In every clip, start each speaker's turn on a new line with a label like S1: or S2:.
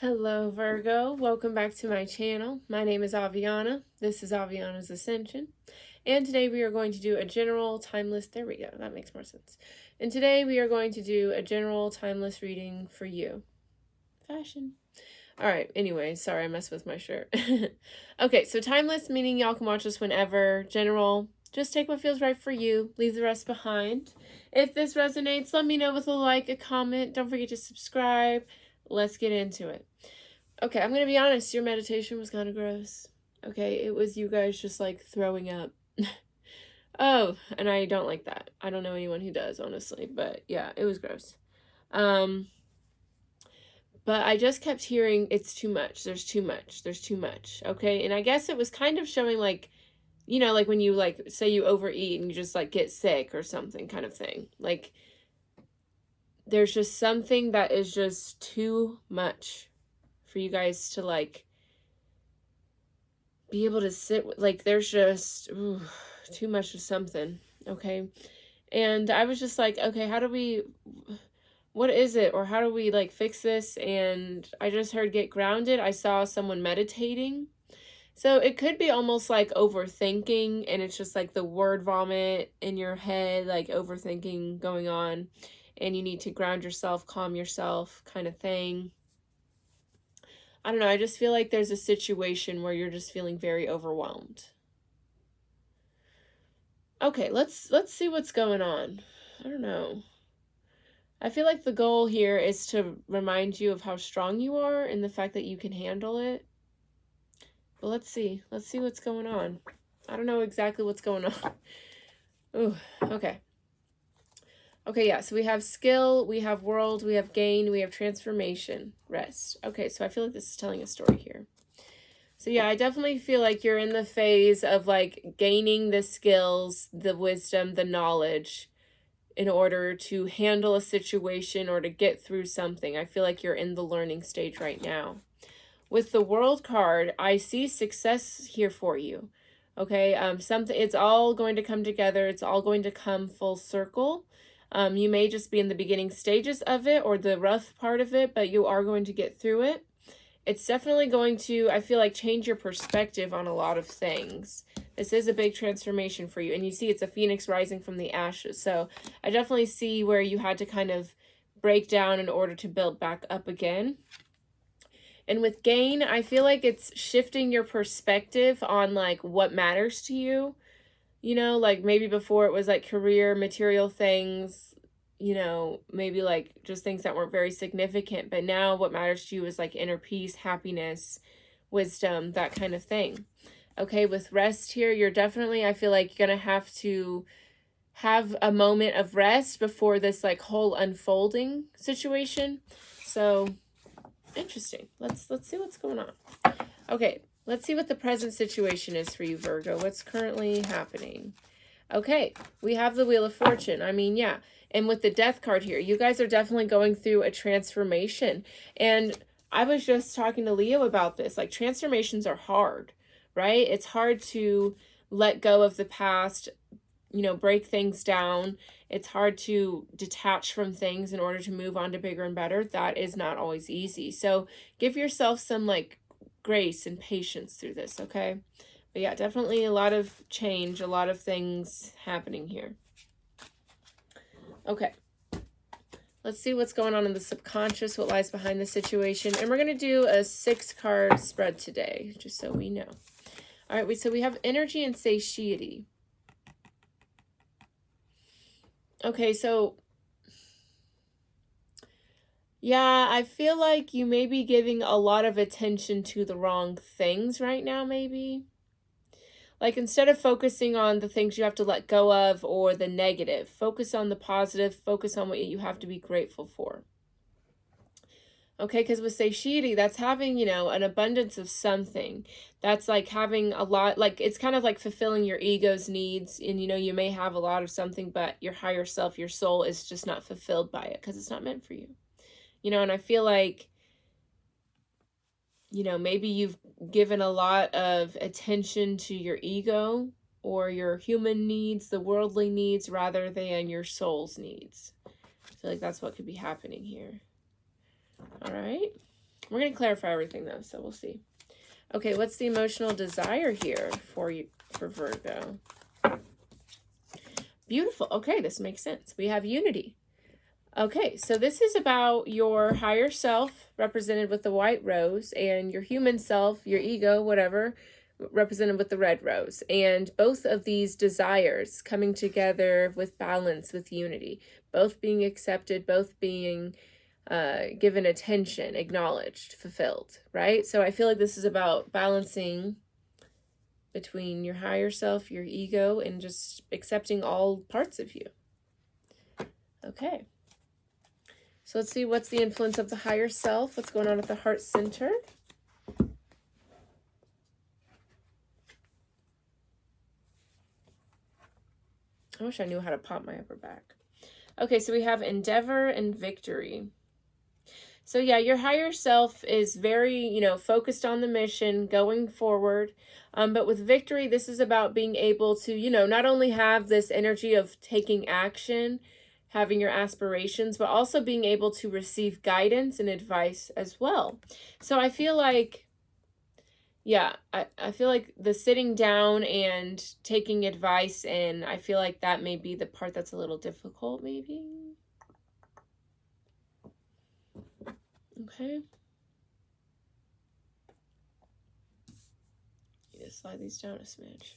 S1: Hello Virgo, welcome back to my channel. My name is Aviana. This is Aviana's Ascension. And today we are going to do a general timeless, there we go, that makes more sense. And today we are going to do a general timeless reading for you. Fashion. Alright, anyway, sorry I messed with my shirt. Okay, so timeless meaning y'all can watch this whenever. General, just take what feels right for you. Leave the rest behind. If this resonates, let me know with a like, a comment. Don't forget to subscribe. Let's get into it. Okay, I'm going to be honest. Your meditation was kind of gross. Okay, it was you guys just like throwing up. Oh, and I don't like that. I don't know anyone who does, honestly. But yeah, it was gross. But I just kept hearing it's too much. There's too much. There's too much. Okay, and I guess it was kind of showing like, you know, like when you like say you overeat and you just like get sick or something kind of thing. Like there's just something that is just too much for you guys to like be able to sit with. Like there's just too much of something. Okay, and I was just like, okay, how do we, what is it, or how do we like fix this? And I just heard get grounded. I saw someone meditating, so it could be almost like overthinking, and it's just like the word vomit in your head, like overthinking going on, and you need to ground yourself, calm yourself kind of thing. I don't know, I just feel like there's a situation where you're just feeling very overwhelmed. Okay, let's see what's going on. I don't know. I feel like the goal here is to remind you of how strong you are and the fact that you can handle it. But let's see. Let's see what's going on. I don't know exactly what's going on. Ooh, okay. Okay, yeah, so we have skill, we have world, we have gain, we have transformation, rest. Okay, so I feel like this is telling a story here. So yeah, I definitely feel like you're in the phase of like gaining the skills, the wisdom, the knowledge in order to handle a situation or to get through something. I feel like you're in the learning stage right now. With the World card, I see success here for you. Okay, something, it's all going to come together. It's all going to come full circle. You may just be in the beginning stages of it or the rough part of it, but you are going to get through it. It's definitely going to, I feel like, change your perspective on a lot of things. This is a big transformation for you. And you see it's a phoenix rising from the ashes. So I definitely see where you had to kind of break down in order to build back up again. And with gain, I feel like it's shifting your perspective on like what matters to you. You know, like maybe before it was like career, material things, you know, maybe like just things that weren't very significant. But now what matters to you is like inner peace, happiness, wisdom, that kind of thing. Okay, with rest here, you're definitely, I feel like you're going to have to have a moment of rest before this like whole unfolding situation. So interesting. Let's see what's going on. Okay, let's see what the present situation is for you, Virgo. What's currently happening? Okay, we have the Wheel of Fortune. I mean, yeah. And with the Death card here, you guys are definitely going through a transformation. And I was just talking to Leo about this. Like, transformations are hard, right? It's hard to let go of the past, you know, break things down. It's hard to detach from things in order to move on to bigger and better. That is not always easy. So give yourself some like grace and patience through this, okay? But yeah, definitely a lot of change, a lot of things happening here. Okay. Let's see what's going on in the subconscious, what lies behind the situation. And we're going to do a 6-card spread today, just so we know. All right, so we have energy and satiety. Okay, so yeah, I feel like you may be giving a lot of attention to the wrong things right now, maybe. Like instead of focusing on the things you have to let go of or the negative, focus on the positive, focus on what you have to be grateful for. Okay, because with satiety, that's having, you know, an abundance of something. That's like having a lot, like it's kind of like fulfilling your ego's needs. And, you know, you may have a lot of something, but your higher self, your soul is just not fulfilled by it because it's not meant for you. You know, and I feel like, you know, maybe you've given a lot of attention to your ego or your human needs, the worldly needs, rather than your soul's needs. I feel like that's what could be happening here. All right. We're going to clarify everything though, so we'll see. Okay, what's the emotional desire here for you, for Virgo? Beautiful. Okay, this makes sense. We have unity. Okay, so this is about your higher self, represented with the white rose, and your human self, your ego, whatever, represented with the red rose. And both of these desires coming together with balance, with unity, both being accepted, both being given attention, acknowledged, fulfilled, right? So I feel like this is about balancing between your higher self, your ego, and just accepting all parts of you. Okay. So let's see what's the influence of the higher self. What's going on at the heart center? I wish I knew how to pop my upper back. Okay, so we have endeavor and victory. So yeah, your higher self is very, focused on the mission, going forward. But with victory, this is about being able to, not only have this energy of taking action, having your aspirations, but also being able to receive guidance and advice as well. So I feel like, yeah, I feel like the sitting down and taking advice, and I feel like that may be the part that's a little difficult, maybe. Okay. Need to slide these down a smidge.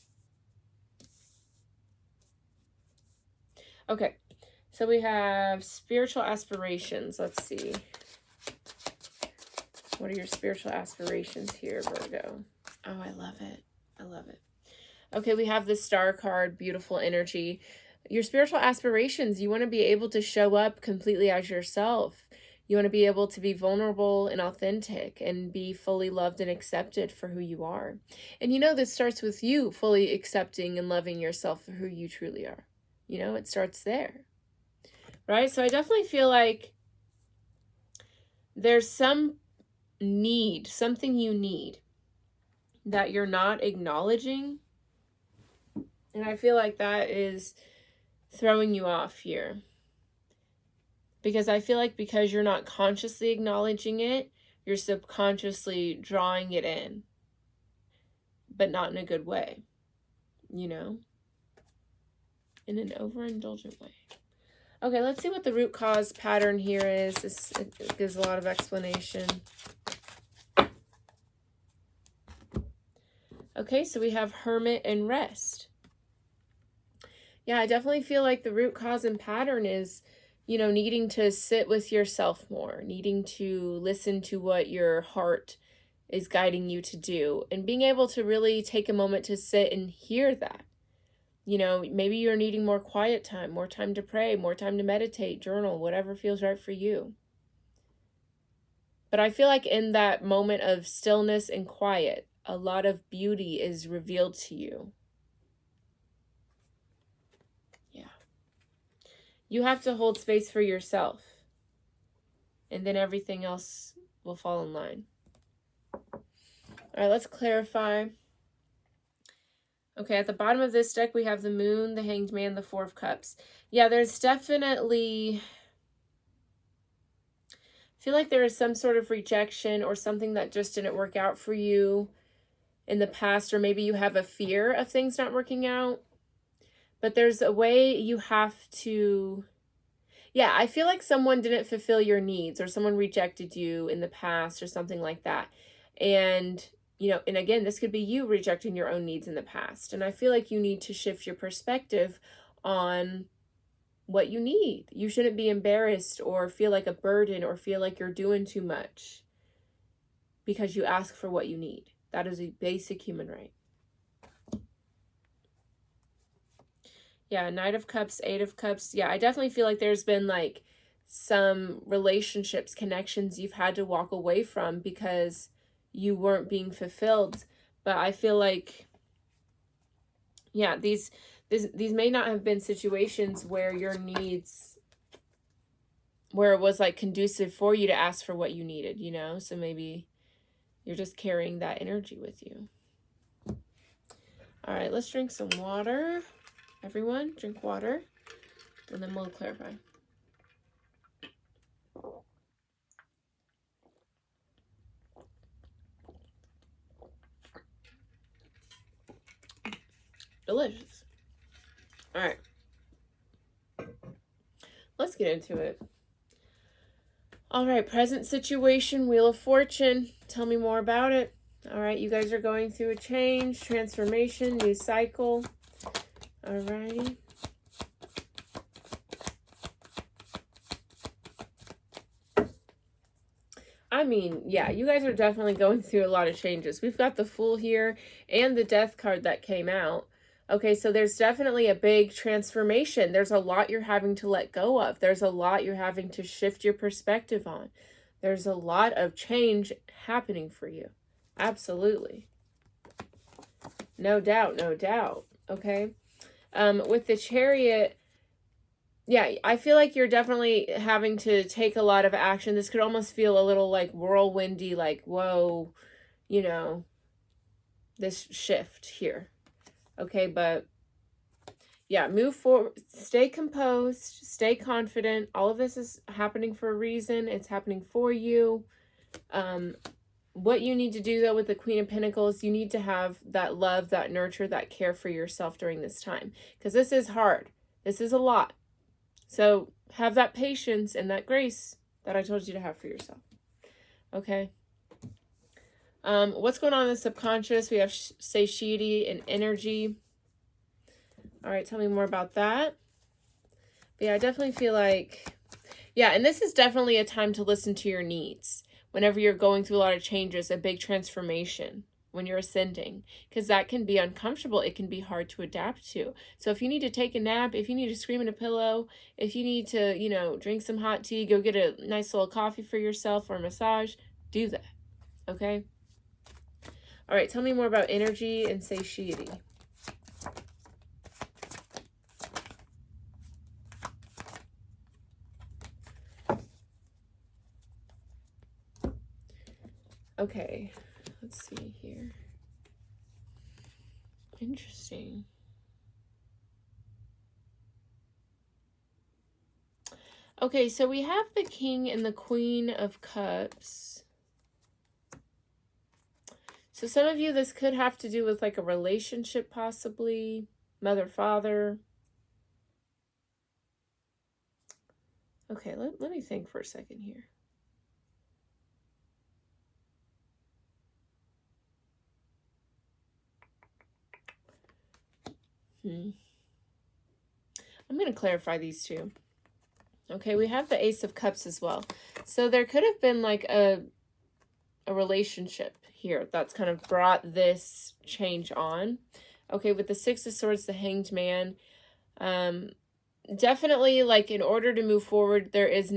S1: Okay, so we have spiritual aspirations. Let's see. What are your spiritual aspirations here, Virgo? Oh, I love it. I love it. Okay, we have the star card, beautiful energy. Your spiritual aspirations, you want to be able to show up completely as yourself. You want to be able to be vulnerable and authentic and be fully loved and accepted for who you are. And this starts with you fully accepting and loving yourself for who you truly are. It starts there, right? So I definitely feel like there's something you need that you're not acknowledging. And I feel like that is throwing you off here. Because I feel like because you're not consciously acknowledging it, you're subconsciously drawing it in. But not in a good way. In an overindulgent way. Okay, let's see what the root cause pattern here is. It gives a lot of explanation. Okay, so we have hermit and rest. Yeah, I definitely feel like the root cause and pattern is, needing to sit with yourself more, needing to listen to what your heart is guiding you to do, and being able to really take a moment to sit and hear that. Maybe you're needing more quiet time, more time to pray, more time to meditate, journal, whatever feels right for you. But I feel like in that moment of stillness and quiet, a lot of beauty is revealed to you. Yeah. You have to hold space for yourself. And then everything else will fall in line. All right, let's clarify. Okay, at the bottom of this deck, we have the Moon, the Hanged Man, the Four of Cups. Yeah, there's definitely... I feel like there is some sort of rejection or something that just didn't work out for you in the past, or maybe you have a fear of things not working out. But there's a way you have to... Yeah, I feel like someone didn't fulfill your needs, or someone rejected you in the past or something like that. And... and again, this could be you rejecting your own needs in the past. And I feel like you need to shift your perspective on what you need. You shouldn't be embarrassed or feel like a burden or feel like you're doing too much because you ask for what you need. That is a basic human right. Yeah, Knight of Cups, Eight of Cups. Yeah, I definitely feel like there's been like some relationships, connections you've had to walk away from because you weren't being fulfilled. But I feel like, yeah, these may not have been situations where your needs, where it was like conducive for you to ask for what you needed, so maybe you're just carrying that energy with you. All right, let's drink some water. Everyone, drink water, and then we'll clarify. Delicious. All right. Let's get into it. All right, present situation, Wheel of Fortune. Tell me more about it. All right, you guys are going through a change, transformation, new cycle. All righty. I mean, yeah, you guys are definitely going through a lot of changes. We've got the Fool here and the Death card that came out. Okay, so there's definitely a big transformation. There's a lot you're having to let go of. There's a lot you're having to shift your perspective on. There's a lot of change happening for you. Absolutely. No doubt, no doubt. Okay. With the Chariot, yeah, I feel like you're definitely having to take a lot of action. This could almost feel a little like whirlwindy, like, whoa, you know, this shift here. Okay, but yeah, move forward, stay composed, stay confident. All of this is happening for a reason. It's happening for you. What you need to do, though, with the Queen of Pentacles, you need to have that love, that nurture, that care for yourself during this time. Because this is hard. This is a lot. So have that patience and that grace that I told you to have for yourself. Okay. What's going on in the subconscious? We have satiety and energy. All right, tell me more about that. But yeah, I definitely feel like, yeah, and this is definitely a time to listen to your needs. Whenever you're going through a lot of changes, a big transformation, when you're ascending, because that can be uncomfortable. It can be hard to adapt to. So if you need to take a nap, if you need to scream in a pillow, if you need to, you know, drink some hot tea, go get a nice little coffee for yourself or a massage, do that. Okay? All right, tell me more about energy and satiety. Okay, let's see here. Interesting. Okay, so we have the King and the Queen of Cups. So some of you, this could have to do with like a relationship, possibly. Mother, father. Okay, let me think for a second here. I'm going to clarify these two. Okay, we have the Ace of Cups as well. So there could have been like a relationship here that's kind of brought this change on. Okay, with the Six of Swords, the Hanged Man, definitely, like, in order to move forward, there's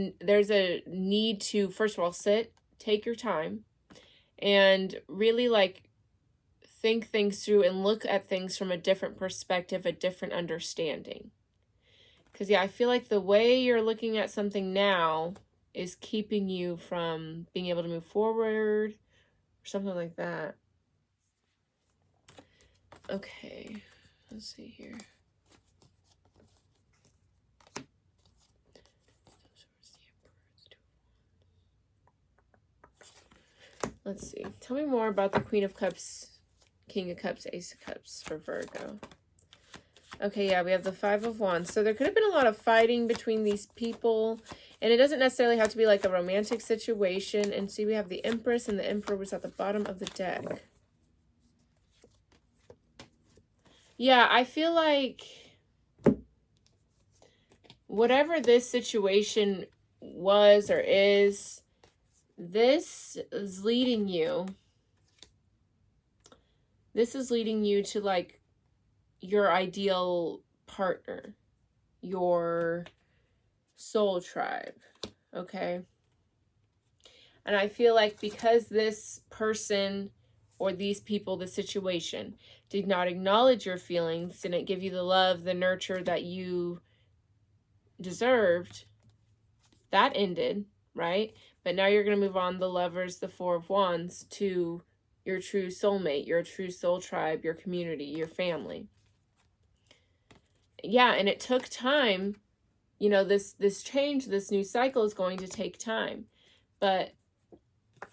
S1: a need to, first of all, sit, take your time, and really, like, think things through and look at things from a different perspective, a different understanding. Because, yeah, I feel like the way you're looking at something now is keeping you from being able to move forward or something like that. Okay, let's see here. Let's see. Tell me more about the Queen of Cups, King of Cups, Ace of Cups for Virgo. Okay, yeah, we have the Five of Wands. So there could have been a lot of fighting between these people. And it doesn't necessarily have to be like a romantic situation. And see, we have the Empress, and the Emperor was at the bottom of the deck. Yeah, I feel like whatever this situation was or is, this is leading you. This is leading you to, like, your ideal partner, your soul tribe, okay? And I feel like because this person or these people, the situation, did not acknowledge your feelings, didn't give you the love, the nurture that you deserved, that ended, right? But now you're going to move on, the Lovers, the Four of Wands, to your true soulmate, your true soul tribe, your community, your family. Yeah, and it took time. You know, this change, this new cycle is going to take time. But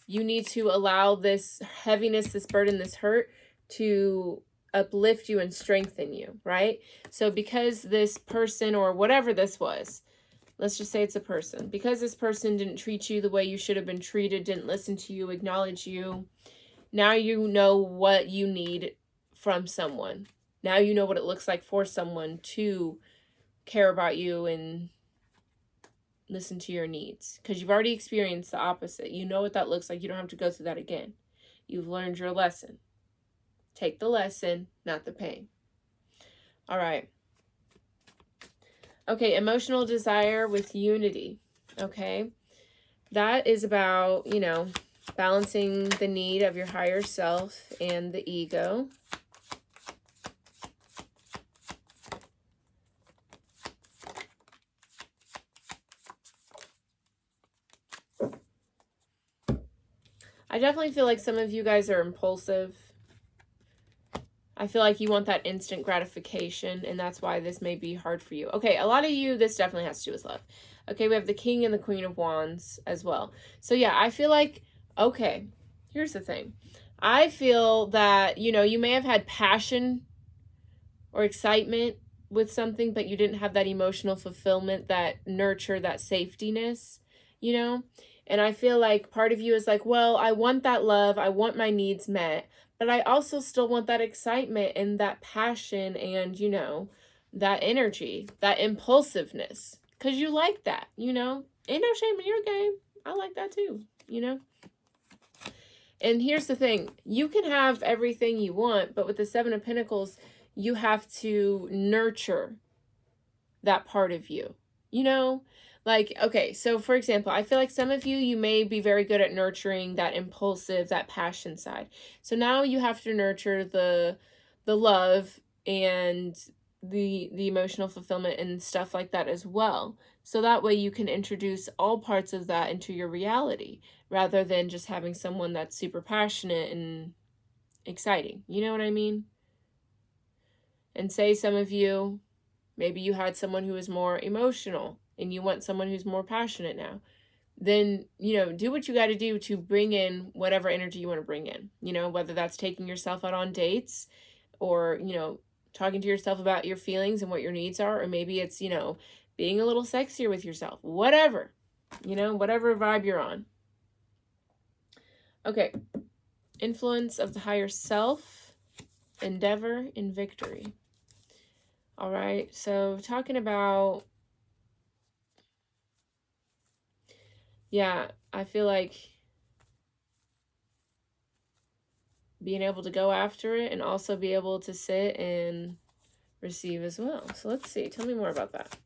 S1: you need to allow this heaviness, this burden, this hurt to uplift you and strengthen you, right? So because this person or whatever this was, let's just say it's a person, because this person didn't treat you the way you should have been treated, didn't listen to you, acknowledge you, now you know what you need from someone. Now you know what it looks like for someone to care about you and listen to your needs, because you've already experienced the opposite. You know what that looks like. You don't have to go through that again. You've learned your lesson. Take the lesson, not the pain. All right. Okay, emotional desire with unity. Okay. That is about, balancing the need of your higher self and the ego. I definitely feel like some of you guys are impulsive. I feel like you want that instant gratification, and that's why this may be hard for you. Okay, a lot of you, this definitely has to do with love. Okay, we have the King and the Queen of Wands as well. So yeah, I feel like, okay, here's the thing. I feel that, you may have had passion or excitement with something, but you didn't have that emotional fulfillment, that nurture, that safetyness, And I feel like part of you is like, well, I want that love. I want my needs met. But I also still want that excitement and that passion and, that energy, that impulsiveness. Because you like that, Ain't no shame in your game. I like that too, And here's the thing. You can have everything you want, but with the Seven of Pentacles, you have to nurture that part of you, okay, so for example, I feel like some of you may be very good at nurturing that impulsive, that passion side. So now you have to nurture the love and the emotional fulfillment and stuff like that as well. So that way you can introduce all parts of that into your reality rather than just having someone that's super passionate and exciting. You know what I mean? And say some of you, maybe you had someone who was more emotional and you want someone who's more passionate now. Then, do what you got to do to bring in whatever energy you want to bring in, whether that's taking yourself out on dates or, talking to yourself about your feelings and what your needs are. Or maybe it's, being a little sexier with yourself, whatever, whatever vibe you're on. Okay. Influence of the higher self, endeavor, and victory. All right, so talking about, yeah, I feel like being able to go after it and also be able to sit and receive as well. So let's see, tell me more about that.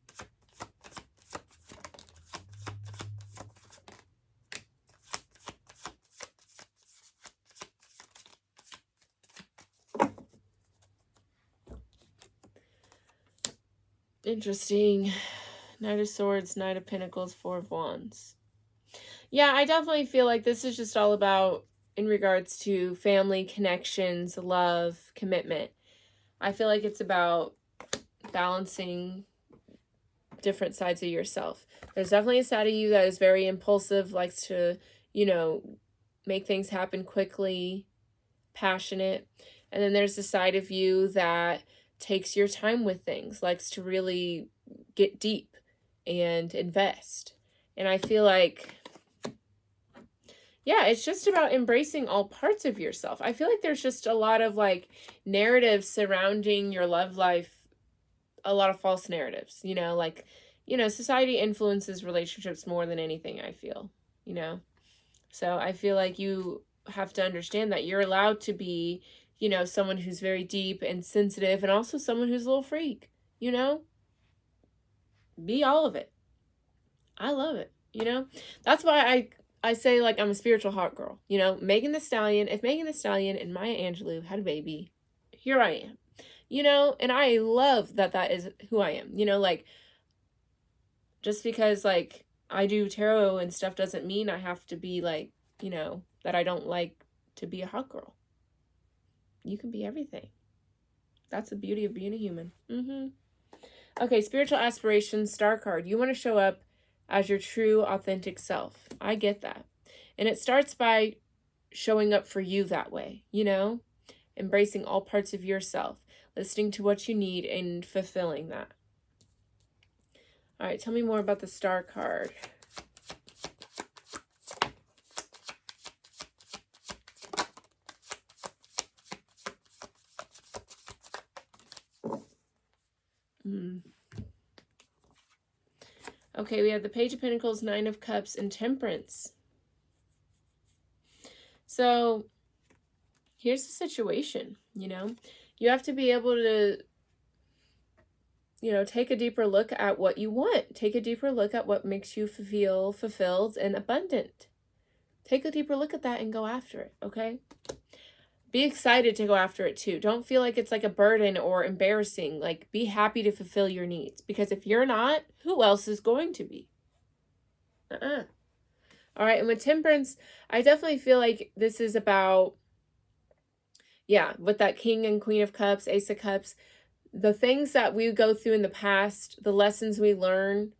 S1: Interesting. Knight of Swords, Knight of Pentacles, Four of Wands. Yeah, I definitely feel like this is just all about, in regards to family, connections, love, commitment. I feel like it's about balancing different sides of yourself. There's definitely a side of you that is very impulsive, likes to, make things happen quickly, passionate. And then there's the side of you that takes your time with things, likes to really get deep and invest. And I feel like, yeah, it's just about embracing all parts of yourself. I feel like there's just a lot of narratives surrounding your love life, a lot of false narratives, society influences relationships more than anything, I feel, So I feel like you have to understand that you're allowed to be, someone who's very deep and sensitive and also someone who's a little freak, Be all of it. I love it, That's why I say I'm a spiritual hot girl, Megan Thee Stallion. If Megan Thee Stallion and Maya Angelou had a baby, here I am, and I love that is who I am, just because I do tarot and stuff doesn't mean I have to be that I don't like to be a hot girl. You can be everything. That's the beauty of being a human. Okay, spiritual aspirations, star card. You want to show up as your true, authentic self. I get that. And it starts by showing up for you that way, embracing all parts of yourself, listening to what you need and fulfilling that. All right, tell me more about the Star card. Okay, we have the Page of Pentacles, Nine of Cups, and Temperance. So here's the situation, you know. You have to be able to, you know, take a deeper look at what you want. Take a deeper look at what makes you feel fulfilled and abundant. Take a deeper look at that and go after it, okay? Be excited to go after it too. Don't feel like it's like a burden or embarrassing. Like, be happy to fulfill your needs. Because if you're not, who else is going to be? All right, and with Temperance, I definitely feel like this is about, yeah, with that King and Queen of Cups, Ace of Cups, the things that we go through in the past, the lessons we learn,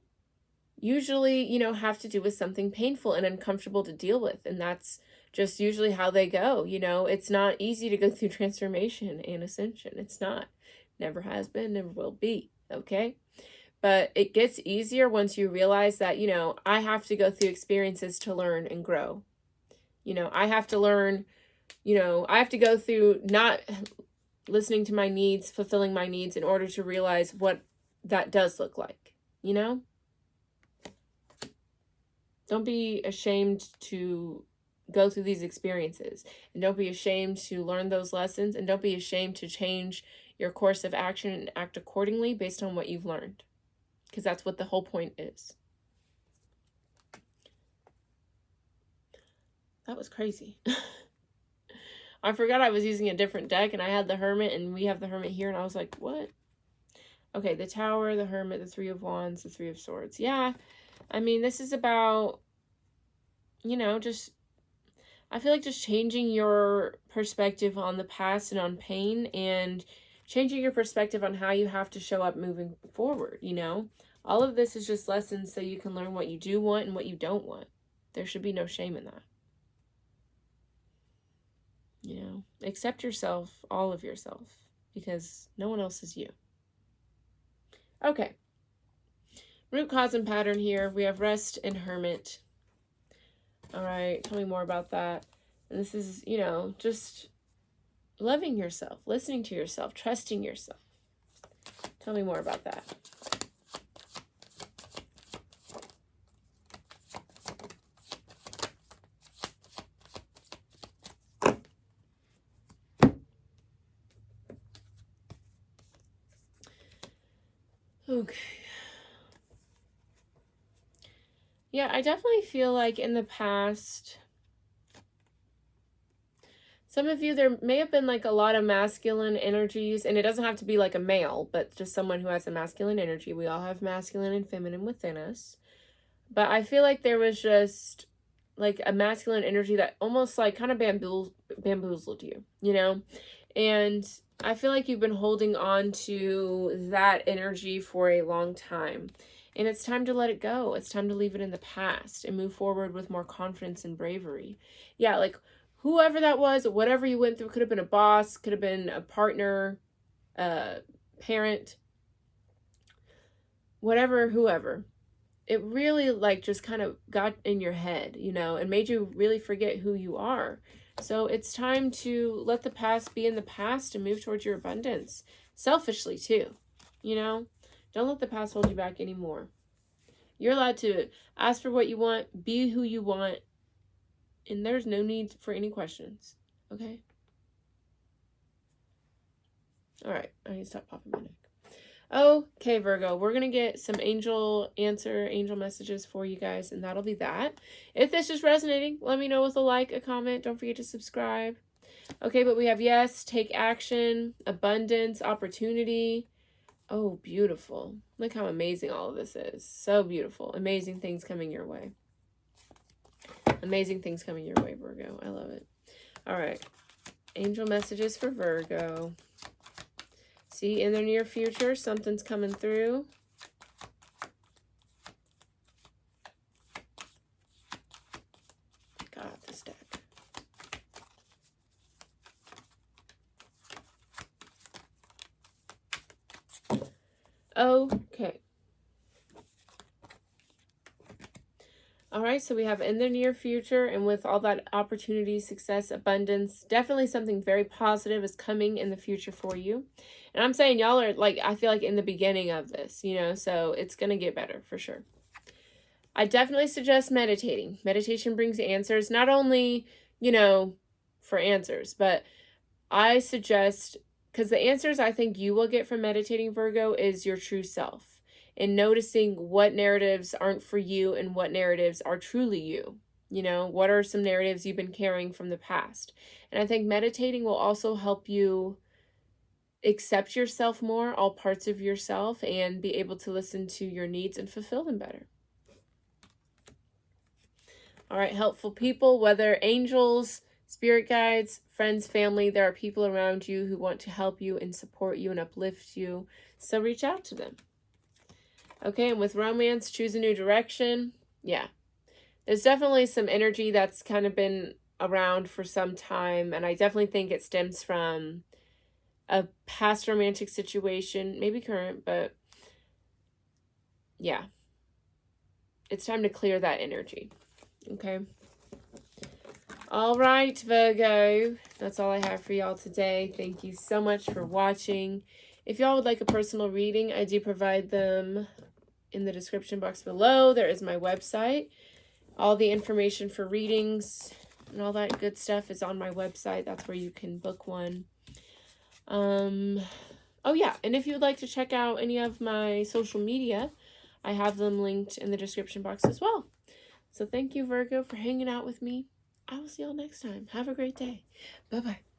S1: usually, you know, have to do with something painful and uncomfortable to deal with. And that's just usually how they go. You know, it's not easy to go through transformation and ascension. It's not. Never has been, never will be. Okay? But it gets easier once you realize that, you know, I have to go through experiences to learn and grow. You know, I have to learn, you know, I have to go through not listening to my needs, fulfilling my needs in order to realize what that does look like, you know? Don't be ashamed to go through these experiences, and don't be ashamed to learn those lessons, and don't be ashamed to change your course of action and act accordingly based on what you've learned, because that's what the whole point is. That was crazy. I forgot I was using a different deck, and I had the Hermit, and we have the Hermit here, and I was like, what? Okay, the Tower, the Hermit, the Three of Wands, the Three of Swords. Yeah, I mean, this is about, you know, just, I feel like just changing your perspective on the past and on pain, and changing your perspective on how you have to show up moving forward, you know? All of this is just lessons so you can learn what you do want and what you don't want. There should be no shame in that. You know, accept yourself, all of yourself, because no one else is you. Okay. Root, cause, and pattern here. We have Rest and Hermit. All right, tell me more about that. And this is, you know, just loving yourself, listening to yourself, trusting yourself. Tell me more about that. Okay. Yeah, I definitely feel like in the past, some of you, there may have been like a lot of masculine energies, and it doesn't have to be like a male, but just someone who has a masculine energy. We all have masculine and feminine within us. But I feel like there was just like a masculine energy that almost like kind of bamboozled you, you know? And I feel like you've been holding on to that energy for a long time. And it's time to let it go. It's time to leave it in the past and move forward with more confidence and bravery. Yeah, like whoever that was, whatever you went through, could have been a boss, could have been a partner, parent, whatever, whoever. It really like just kind of got in your head, you know, and made you really forget who you are. So it's time to let the past be in the past and move towards your abundance. Selfishly too, you know. Don't let the past hold you back anymore. You're allowed to ask for what you want, be who you want, and there's no need for any questions, okay? All right, I need to stop popping my neck. Okay, Virgo, we're going to get some angel messages for you guys, and that'll be that. If this is resonating, let me know with a like, a comment. Don't forget to subscribe. Okay, but we have yes, take action, abundance, opportunity. Oh, beautiful. Look how amazing all of this is. So beautiful. Amazing things coming your way. Amazing things coming your way, Virgo. I love it. All right. Angel messages for Virgo. See, in the near future, something's coming through. God, this deck. Okay. All right, so we have in the near future, and with all that opportunity, success, abundance, definitely something very positive is coming in the future for you. And I'm saying y'all are like, I feel like in the beginning of this, you know, so it's going to get better for sure. I definitely suggest meditating. Meditation brings answers, not only, you know, for answers, but I suggest, because the answers I think you will get from meditating, Virgo, is your true self and noticing what narratives aren't for you and what narratives are truly you. You know, what are some narratives you've been carrying from the past? And I think meditating will also help you accept yourself more, all parts of yourself, and be able to listen to your needs and fulfill them better. All right, helpful people, whether angels, spirit guides, friends, family, there are people around you who want to help you and support you and uplift you. So reach out to them. Okay, and with romance, choose a new direction. Yeah, there's definitely some energy that's kind of been around for some time, and I definitely think it stems from a past romantic situation, maybe current, but yeah, it's time to clear that energy. Okay. All right, Virgo, that's all I have for y'all today. Thank you so much for watching. If y'all would like a personal reading, I do provide them in the description box below. There is my website. All the information for readings and all that good stuff is on my website. That's where you can book one. Oh yeah, and if you would like to check out any of my social media, I have them linked in the description box as well. So thank you, Virgo, for hanging out with me. I will see y'all next time. Have a great day. Bye-bye.